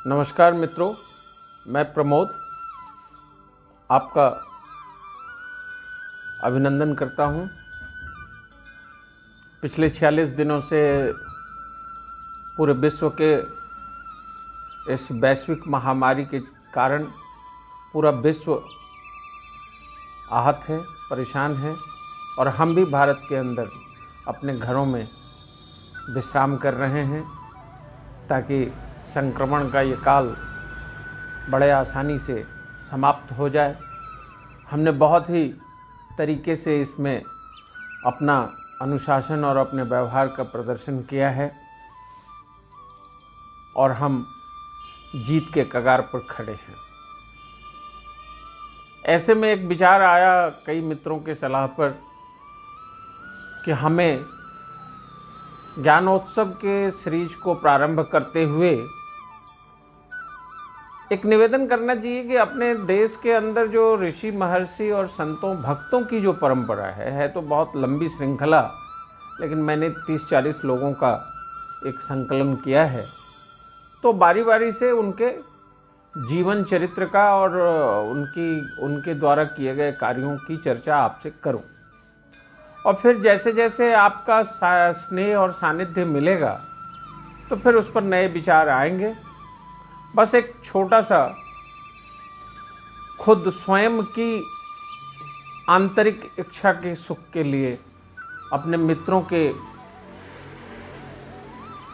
नमस्कार मित्रों, मैं प्रमोद आपका अभिनंदन करता हूं। पिछले 46 दिनों से पूरे विश्व के इस वैश्विक महामारी के कारण पूरा विश्व आहत है, परेशान है और हम भी भारत के अंदर अपने घरों में विश्राम कर रहे हैं ताकि संक्रमण का ये काल बड़े आसानी से समाप्त हो जाए। हमने बहुत ही तरीके से इसमें अपना अनुशासन और अपने व्यवहार का प्रदर्शन किया है और हम जीत के कगार पर खड़े हैं। ऐसे में एक विचार आया कई मित्रों के सलाह पर कि हमें ज्ञानोत्सव के सीरीज को प्रारंभ करते हुए एक निवेदन करना चाहिए कि अपने देश के अंदर जो ऋषि महर्षि और संतों भक्तों की जो परंपरा है तो बहुत लंबी श्रृंखला, लेकिन मैंने 30-40 लोगों का एक संकलन किया है, तो बारी बारी से उनके जीवन चरित्र का और उनके द्वारा किए गए कार्यों की चर्चा आपसे करूं और फिर जैसे जैसे आपका स्नेह और सानिध्य मिलेगा तो फिर उस पर नए विचार आएंगे। बस एक छोटा सा खुद स्वयं की आंतरिक इच्छा के सुख के लिए, अपने मित्रों के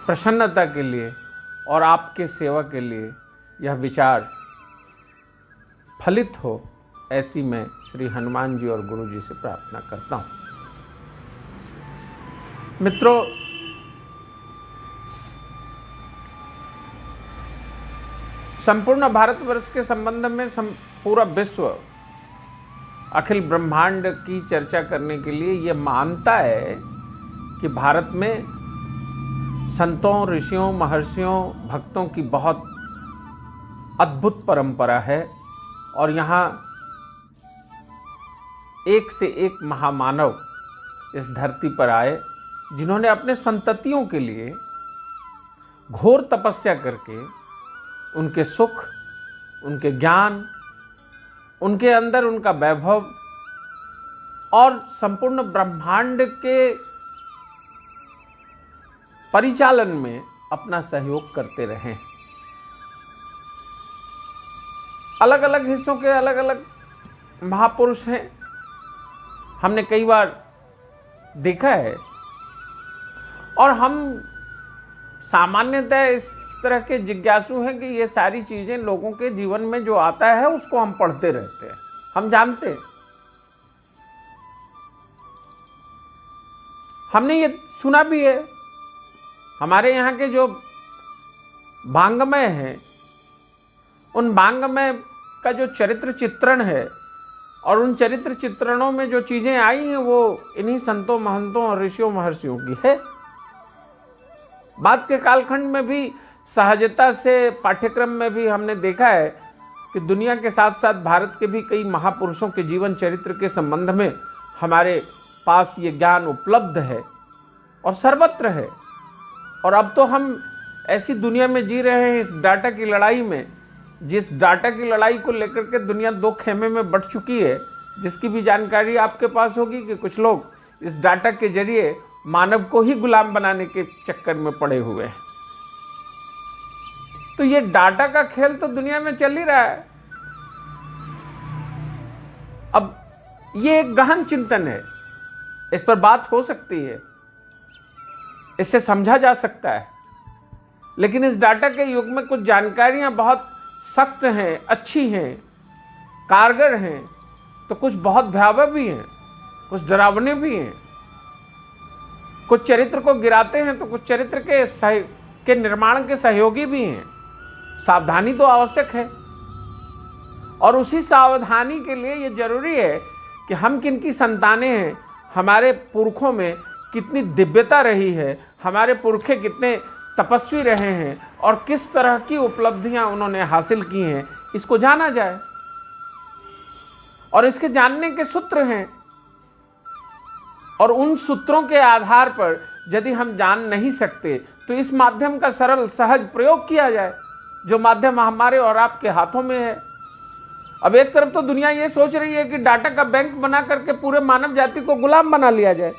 प्रसन्नता के लिए और आपके सेवा के लिए यह विचार फलित हो, ऐसी मैं श्री हनुमान जी और गुरु जी से प्रार्थना करता हूँ। मित्रों, संपूर्ण भारतवर्ष के संबंध में पूरा विश्व अखिल ब्रह्मांड की चर्चा करने के लिए यह मानता है कि भारत में संतों, ऋषियों, महर्षियों, भक्तों की बहुत अद्भुत परंपरा है और यहाँ एक से एक महामानव इस धरती पर आए जिन्होंने अपने संततियों के लिए घोर तपस्या करके उनके सुख, उनके ज्ञान, उनके अंदर उनका वैभव और संपूर्ण ब्रह्मांड के परिचालन में अपना सहयोग करते रहे। अलग अलग हिस्सों के अलग अलग महापुरुष हैं, हमने कई बार देखा है और हम सामान्यतः इस तरह के जिज्ञासु हैं कि ये सारी चीजें लोगों के जीवन में जो आता है उसको हम पढ़ते रहते हैं, हम जानते हैं। हमने ये सुना भी है। हमारे यहाँ के जो वाङ्मय हैं, उन वाङ्मय का जो चरित्र चित्रण है और उन चरित्र चित्रणों में जो चीजें आई हैं वो इन्हीं संतों, महंतों और ऋषियों, महर्षियों की है। बाद के कालखंड में भी सहजता से पाठ्यक्रम में भी हमने देखा है कि दुनिया के साथ साथ भारत के भी कई महापुरुषों के जीवन चरित्र के संबंध में हमारे पास ये ज्ञान उपलब्ध है और सर्वत्र है। और अब तो हम ऐसी दुनिया में जी रहे हैं, इस डाटा की लड़ाई में, जिस डाटा की लड़ाई को लेकर के दुनिया दो खेमे में बंट चुकी है, जिसकी भी जानकारी आपके पास होगी कि कुछ लोग इस डाटा के जरिए मानव को ही गुलाम बनाने के चक्कर में पड़े हुए हैं। तो ये डाटा का खेल तो दुनिया में चल ही रहा है। अब ये एक गहन चिंतन है, इस पर बात हो सकती है, इससे समझा जा सकता है, लेकिन इस डाटा के युग में कुछ जानकारियां बहुत सख्त हैं, अच्छी हैं, कारगर हैं, तो कुछ बहुत भयावह भी हैं, कुछ डरावने भी हैं। कुछ चरित्र को गिराते हैं तो कुछ चरित्र के निर्माण के सहयोगी भी हैं। सावधानी तो आवश्यक है और उसी सावधानी के लिए ये जरूरी है कि हम किन की संतानें हैं, हमारे पुरखों में कितनी दिव्यता रही है, हमारे पुरखे कितने तपस्वी रहे हैं और किस तरह की उपलब्धियां उन्होंने हासिल की हैं, इसको जाना जाए। और इसके जानने के सूत्र हैं और उन सूत्रों के आधार पर यदि हम जान नहीं सकते तो इस माध्यम का सरल सहज प्रयोग किया जाए। जो माध्यम हमारे और आपके हाथों में है। अब एक तरफ तो दुनिया ये सोच रही है कि डाटा का बैंक बना करके पूरे मानव जाति को गुलाम बना लिया जाए,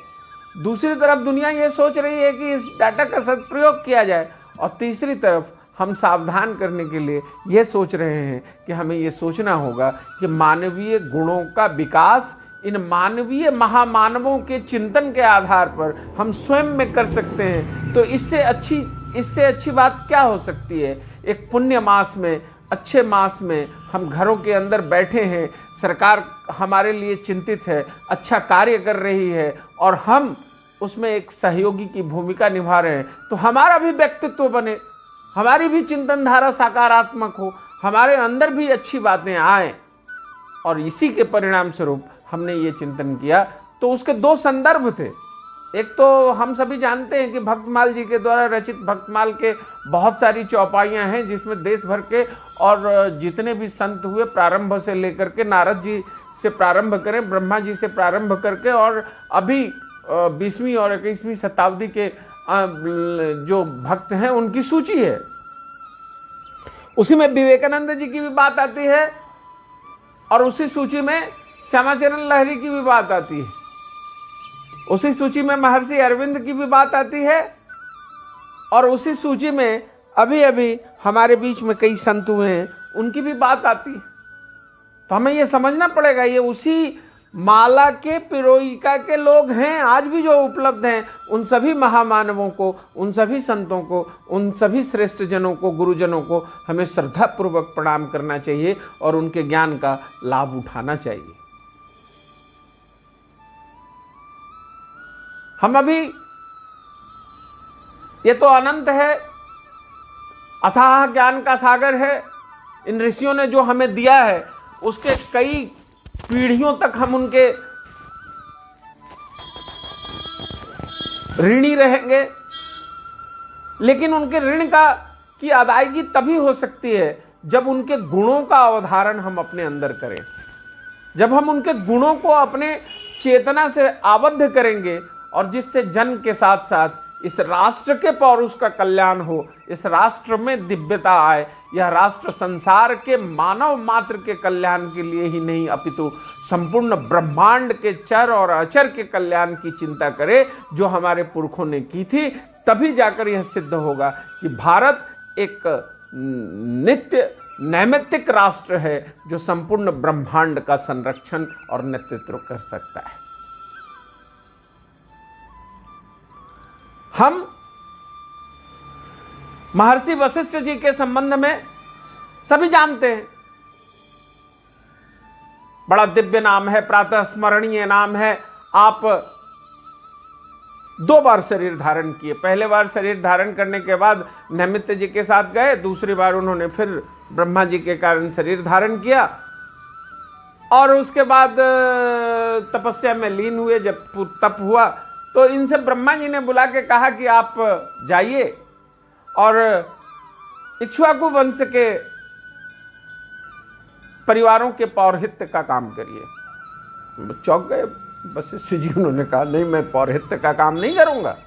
दूसरी तरफ दुनिया ये सोच रही है कि इस डाटा का सदुपयोग किया जाए, और तीसरी तरफ हम सावधान करने के लिए ये सोच रहे हैं कि हमें ये सोचना होगा कि मानवीय गुणों का विकास इन मानवीय महामानवों के चिंतन के आधार पर हम स्वयं में कर सकते हैं। तो इससे अच्छी बात क्या हो सकती है। एक पुण्य मास में, अच्छे मास में हम घरों के अंदर बैठे हैं, सरकार हमारे लिए चिंतित है, अच्छा कार्य कर रही है और हम उसमें एक सहयोगी की भूमिका निभा रहे हैं, तो हमारा भी व्यक्तित्व बने, हमारी भी चिंतन धारा सकारात्मक हो, हमारे अंदर भी अच्छी बातें आए। और इसी के परिणाम स्वरूप हमने ये चिंतन किया। तो उसके दो संदर्भ थे। एक तो हम सभी जानते हैं कि भक्तमाल जी के द्वारा रचित भक्तमाल के बहुत सारी चौपाइयाँ हैं, जिसमें देश भर के और जितने भी संत हुए, प्रारंभ से लेकर के नारद जी से प्रारंभ करें, ब्रह्मा जी से प्रारंभ करके, और अभी 20वीं और 21वीं शताब्दी के जो भक्त हैं उनकी सूची है। उसी में विवेकानंद जी की भी बात आती है और उसी सूची में श्यामाचरण लहरी की भी बात आती है, उसी सूची में महर्षि अरविंद की भी बात आती है, और उसी सूची में अभी अभी हमारे बीच में कई संत हुए हैं उनकी भी बात आती है। तो हमें ये समझना पड़ेगा, ये उसी माला के पिरोइका के लोग हैं आज भी जो उपलब्ध हैं। उन सभी महामानवों को, उन सभी संतों को, उन सभी श्रेष्ठ जनों को, गुरुजनों को हमें श्रद्धापूर्वक प्रणाम करना चाहिए और उनके ज्ञान का लाभ उठाना चाहिए। हम अभी, ये तो अनंत है, अथाह ज्ञान का सागर है, इन ऋषियों ने जो हमें दिया है उसके कई पीढ़ियों तक हम उनके ऋणी रहेंगे, लेकिन उनके ऋण की अदायगी तभी हो सकती है जब उनके गुणों का अवधारण हम अपने अंदर करें, जब हम उनके गुणों को अपने चेतना से आबद्ध करेंगे, और जिससे जन के साथ साथ इस राष्ट्र के पौरुष का कल्याण हो, इस राष्ट्र में दिव्यता आए। यह राष्ट्र संसार के मानव मात्र के कल्याण के लिए ही नहीं, अपितु संपूर्ण ब्रह्मांड के चर और अचर के कल्याण की चिंता करे जो हमारे पुरखों ने की थी। तभी जाकर यह सिद्ध होगा कि भारत एक नित्य नैमित्तिक राष्ट्र है जो संपूर्ण ब्रह्मांड का संरक्षण और नेतृत्व कर सकता है। हम महर्षि वशिष्ठ जी के संबंध में सभी जानते हैं, बड़ा दिव्य नाम है, प्रातः स्मरणीय नाम है। आप 2 बार शरीर धारण किए, पहले बार शरीर धारण करने के बाद नैमित्य जी के साथ गए, दूसरी बार उन्होंने फिर ब्रह्मा जी के कारण शरीर धारण किया, और उसके बाद तपस्या में लीन हुए। जब तप हुआ तो इनसे ब्रह्मा जी ने बुला के कहा कि आप जाइए और इक्ष्वाकु वंश के परिवारों के पौरोहित्य का काम करिए। चौंक गए वशिष्ठ जी, उन्होंने कहा नहीं, मैं पौरोहित्य का काम नहीं करूंगा,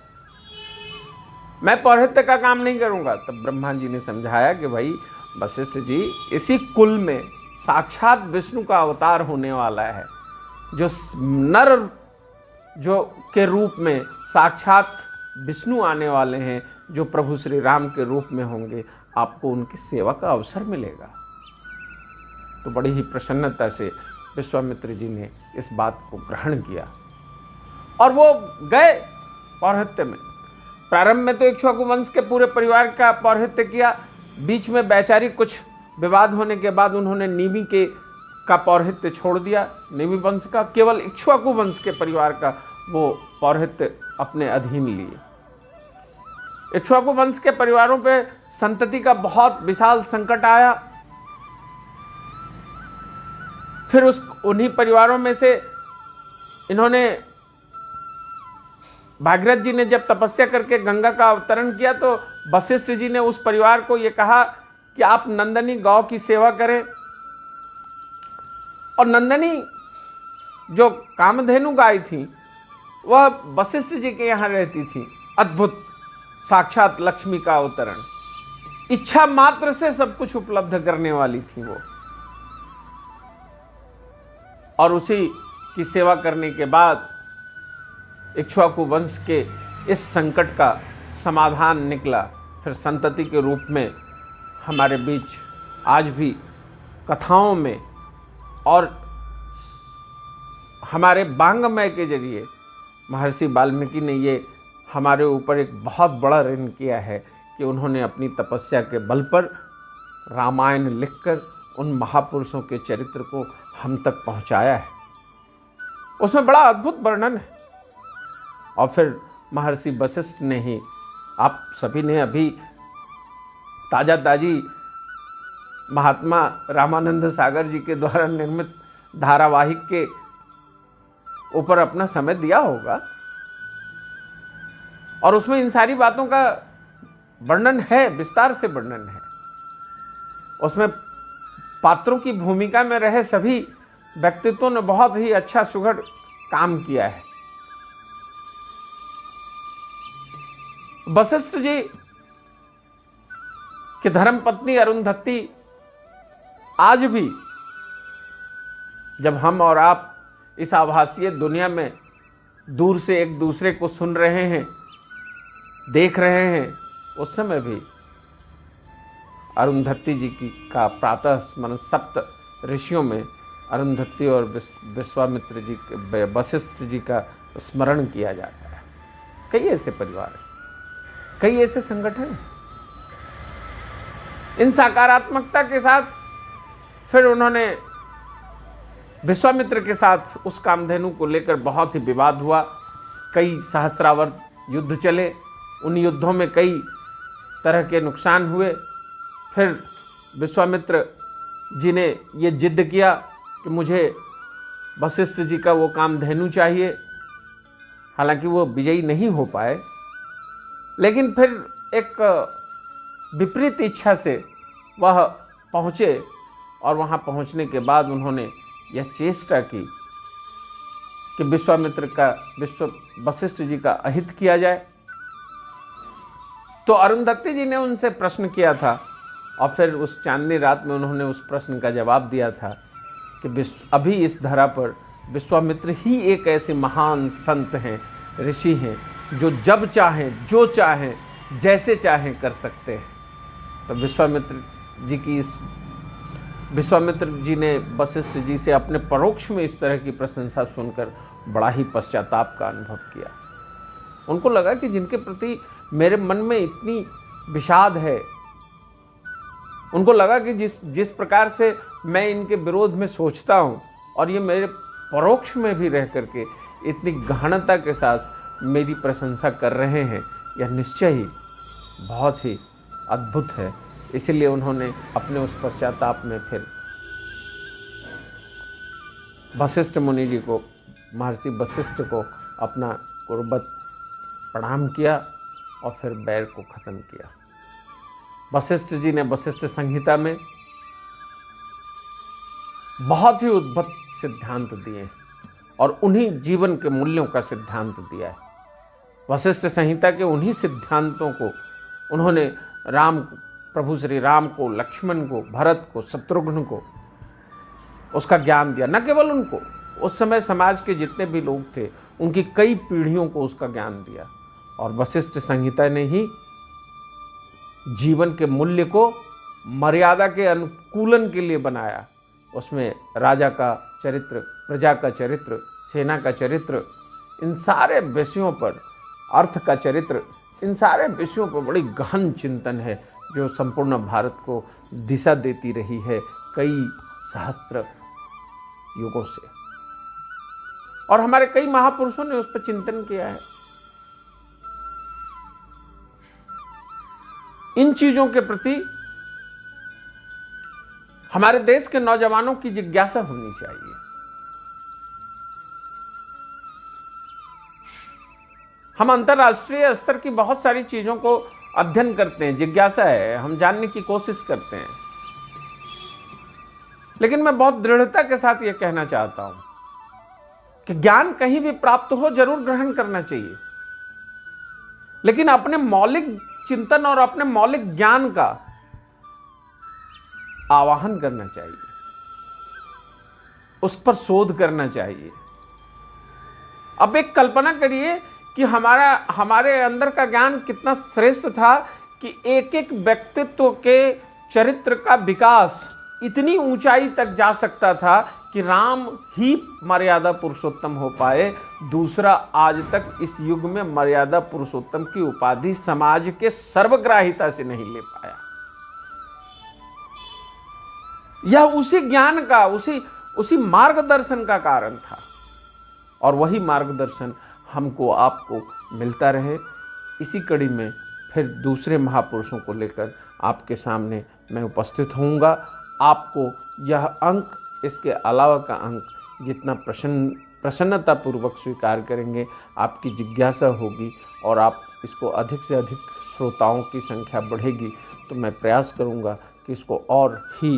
मैं पौरोहित्य का काम नहीं करूंगा। तब ब्रह्मा जी ने समझाया कि भाई वशिष्ठ जी, इसी कुल में साक्षात विष्णु का अवतार होने वाला है, जो नर जो के रूप में साक्षात विष्णु आने वाले हैं, जो प्रभु श्री राम के रूप में होंगे, आपको उनकी सेवा का अवसर मिलेगा। तो बड़ी ही प्रसन्नता से विश्वामित्र जी ने इस बात को ग्रहण किया और वो गए पौरोहित्य में। प्रारंभ में तो इक्ष्वाकु वंश के पूरे परिवार का पौरोहित्य किया, बीच में वैचारिक कुछ विवाद होने के बाद उन्होंने निमि का पौरोहित्य छोड़ दिया। निमि वंश का, केवल इक्ष्वाकु वंश के परिवार का वो पौरोहित्य अपने अधीन लिए। इक्ष्वाकु वंश के परिवारों पे संतति का बहुत विशाल संकट आया। फिर उन्हीं परिवारों में से इन्होंने, भागीरथ जी ने जब तपस्या करके गंगा का अवतरण किया तो वशिष्ठ जी ने उस परिवार को ये कहा कि आप नंदनी गौ की सेवा करें। और नंदनी जो कामधेनु गाय थी वह वशिष्ठ जी के यहाँ रहती थी। अद्भुत, साक्षात लक्ष्मी का अवतरण। इच्छा मात्र से सब कुछ उपलब्ध करने वाली थी वो। और उसी की सेवा करने के बाद इक्ष्वाकु वंश के इस संकट का समाधान निकला। फिर संतति के रूप में हमारे बीच आज भी कथाओं में और हमारे वांग्मय के जरिए महर्षि वाल्मीकि ने ये हमारे ऊपर एक बहुत बड़ा ऋण किया है कि उन्होंने अपनी तपस्या के बल पर रामायण लिखकर उन महापुरुषों के चरित्र को हम तक पहुंचाया है। उसमें बड़ा अद्भुत वर्णन है। और फिर महर्षि वशिष्ठ ने ही, आप सभी ने अभी ताजा ताजी महात्मा रामानंद सागर जी के द्वारा निर्मित धारावाहिक के ऊपर अपना समय दिया होगा, और उसमें इन सारी बातों का वर्णन है, विस्तार से वर्णन है। उसमें पात्रों की भूमिका में रहे सभी व्यक्तित्वों ने बहुत ही अच्छा सुघड़ काम किया है। वशिष्ठ जी की धर्मपत्नी अरुंधति आज भी जब हम और आप इस आभासीय दुनिया में दूर से एक दूसरे को सुन रहे हैं, देख रहे हैं, उस समय भी अरुंधति जी की का प्रातः स्मरण सप्त ऋषियों में अरुंधति और विश्वामित्र जी, वशिष्ठ जी का स्मरण किया जाता है। कई ऐसे परिवार हैं, कई ऐसे संगठन हैं। इन सकारात्मकता के साथ फिर उन्होंने विश्वामित्र के साथ उस कामधेनु को लेकर बहुत ही विवाद हुआ। कई सहस्रावर्त युद्ध चले, उन युद्धों में कई तरह के नुकसान हुए। फिर विश्वामित्र जी ने ये जिद किया कि मुझे वशिष्ठ जी का वो कामधेनु चाहिए। हालांकि वो विजयी नहीं हो पाए, लेकिन फिर एक विपरीत इच्छा से वह पहुँचे, और वहाँ पहुँचने के बाद उन्होंने यह चेष्टा की कि वशिष्ठ जी का अहित किया जाए। तो अरुंधति जी ने उनसे प्रश्न किया था, और फिर उस चांदनी रात में उन्होंने उस प्रश्न का जवाब दिया था कि अभी इस धरा पर विश्वामित्र ही एक ऐसे महान संत हैं, ऋषि हैं, जो जब चाहें, जो चाहें, जैसे चाहें कर सकते हैं। तो विश्वामित्र जी ने वशिष्ठ जी से अपने परोक्ष में इस तरह की प्रशंसा सुनकर बड़ा ही पश्चाताप का अनुभव किया। उनको लगा कि जिनके प्रति मेरे मन में इतनी विषाद है, उनको लगा कि जिस प्रकार से मैं इनके विरोध में सोचता हूँ, और ये मेरे परोक्ष में भी रह करके इतनी गहनता के साथ मेरी प्रशंसा कर रहे हैं, यह निश्चय ही बहुत ही अद्भुत है। इसलिए उन्होंने अपने उस पश्चाताप में फिर वशिष्ठ मुनि जी को, महर्षि वशिष्ठ को अपना कुर्बत प्रणाम किया और फिर बैर को खत्म किया। वशिष्ठ जी ने वशिष्ठ संहिता में बहुत ही उद्भट सिद्धांत दिए और उन्हीं जीवन के मूल्यों का सिद्धांत दिया है। वशिष्ठ संहिता के उन्हीं सिद्धांतों को उन्होंने प्रभु श्री राम को, लक्ष्मण को, भरत को, शत्रुघ्न को उसका ज्ञान दिया। न केवल उनको, उस समय समाज के जितने भी लोग थे उनकी कई पीढ़ियों को उसका ज्ञान दिया। और वशिष्ठ संहिता ने ही जीवन के मूल्य को मर्यादा के अनुकूलन के लिए बनाया। उसमें राजा का चरित्र, प्रजा का चरित्र, सेना का चरित्र, इन सारे विषयों पर, अर्थ का चरित्र, इन सारे विषयों पर बड़ी गहन चिंतन है जो संपूर्ण भारत को दिशा देती रही है कई सहस्त्र युगों से। और हमारे कई महापुरुषों ने उस पर चिंतन किया है। इन चीजों के प्रति हमारे देश के नौजवानों की जिज्ञासा होनी चाहिए। हम अंतर्राष्ट्रीय स्तर की बहुत सारी चीजों को अध्ययन करते हैं, जिज्ञासा है, हम जानने की कोशिश करते हैं। लेकिन मैं बहुत दृढ़ता के साथ यह कहना चाहता हूं कि ज्ञान कहीं भी प्राप्त हो जरूर ग्रहण करना चाहिए, लेकिन अपने मौलिक चिंतन और अपने मौलिक ज्ञान का आवाहन करना चाहिए, उस पर शोध करना चाहिए। अब एक कल्पना करिए कि हमारे अंदर का ज्ञान कितना श्रेष्ठ था कि एक एक व्यक्तित्व के चरित्र का विकास इतनी ऊंचाई तक जा सकता था कि राम ही मर्यादा पुरुषोत्तम हो पाए। दूसरा आज तक इस युग में मर्यादा पुरुषोत्तम की उपाधि समाज के सर्वग्राहिता से नहीं ले पाया। यह उसी ज्ञान का, उसी मार्गदर्शन का कारण था, और वही मार्गदर्शन हमको आपको मिलता रहे। इसी कड़ी में फिर दूसरे महापुरुषों को लेकर आपके सामने मैं उपस्थित होऊंगा। आपको यह अंक, इसके अलावा का अंक जितना प्रसन्नतापूर्वक स्वीकार करेंगे, आपकी जिज्ञासा होगी और आप इसको अधिक से अधिक श्रोताओं की संख्या बढ़ेगी, तो मैं प्रयास करूंगा कि इसको और ही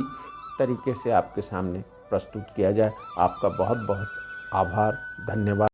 तरीके से आपके सामने प्रस्तुत किया जाए। आपका बहुत बहुत आभार, धन्यवाद।